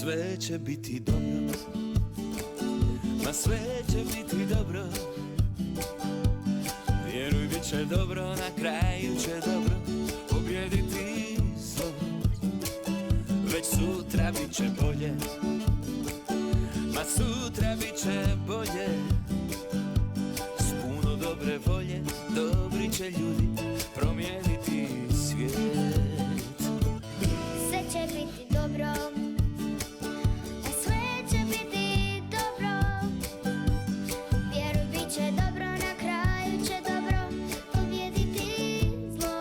sve će biti dobro, ma sve će biti dobro. Vjeruj, bit će dobro, na kraju će dobro pobjediti zlo. Već sutra bit će bolje, ma sutra bit će bolje. S puno dobre volje, dobri će ljudi promijeniti svijet. Sve će biti dobro, a sve će biti dobro. Vjeruj, bit će dobro, na kraju će dobro pobjediti zlo.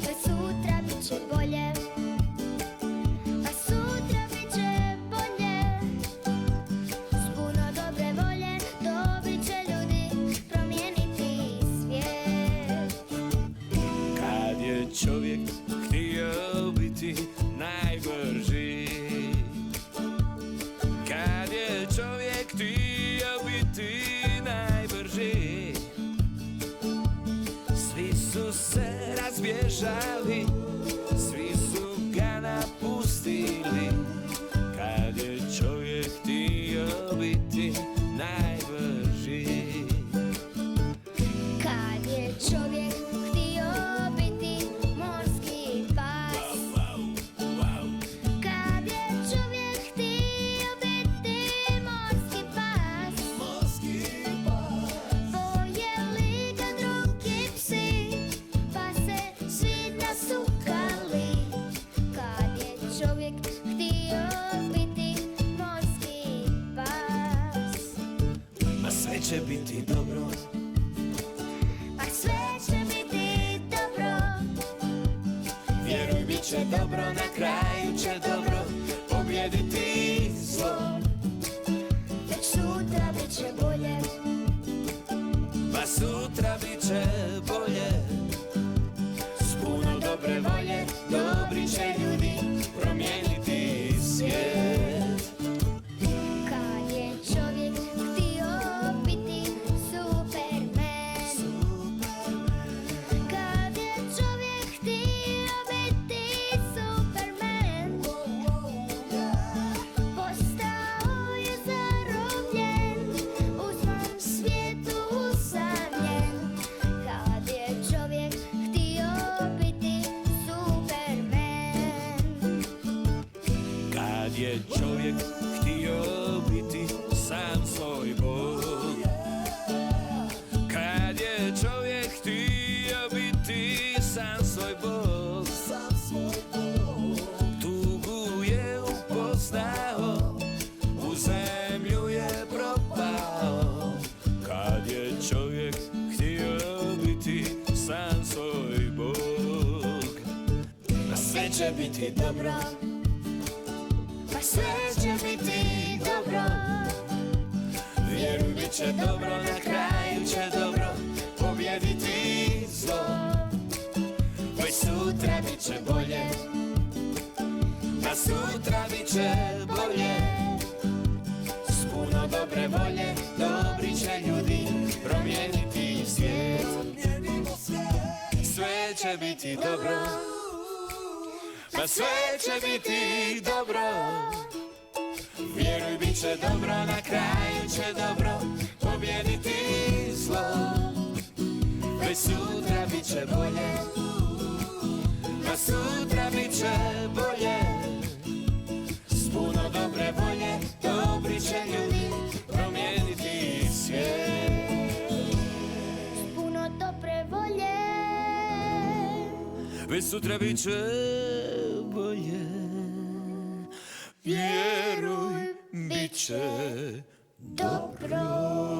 Već sutra bit će bolje, a sutra bit će bolje. S puno dobre volje, dobri će ljudi promijeniti svijet. Kad je čovjek htio biti najbrži, kad je čovjek htio biti najbrži, svi su se razbježali, svi su ga napustili. Kad je čovjek htio biti najbrži, Kad je čovjek htio biti morski pas, kad je čovjek htio biti morski pas, pojeli ga drugi psi, pa se svi nasukali. Kad je čovjek htio biti morski pas, ma sve će biti dobro, pa sve će biti dobro. vjeruj, bit će dobro, na kraju će dobro pobjediti zlo. Već sutra bit će bolje, Pa sutra bit će bolje. S puno dobre volje, dobri će ljudi promijeniti svijet. kad je čovjek htio biti Superman, kad je čovjek htio biti Superman, postao je zarobljen, u svom svijetu usamljen. Kad je čovjek htio biti Superman, Kad je čovjek htio biti sam svoj Bog, kad je čovjek htio biti sam svoj Bog, tugu je upoznao, u zemlju je propao. Kad je čovjek htio biti sam svoj Bog, a sve će biti dobro, pa sve će biti dobro. vjeruj, bit će dobro, na kraju će dobro pobjediti zlo. Već sutra bit će bolje, a sutra bit će bolje. S puno dobre volje, dobri će ljudi promijeniti svijet. Sve će biti dobro, pa sve će biti dobro. Vjeruj, bit će dobro, na kraju će dobro pobjediti zlo. Već sutra bit će bolje, a sutra bit će bolje. S puno dobre volje, dobri će ljudi promijeniti svijet. S puno dobre volje, Već sutra bit će bolje. Vjeruj, bit će dobro.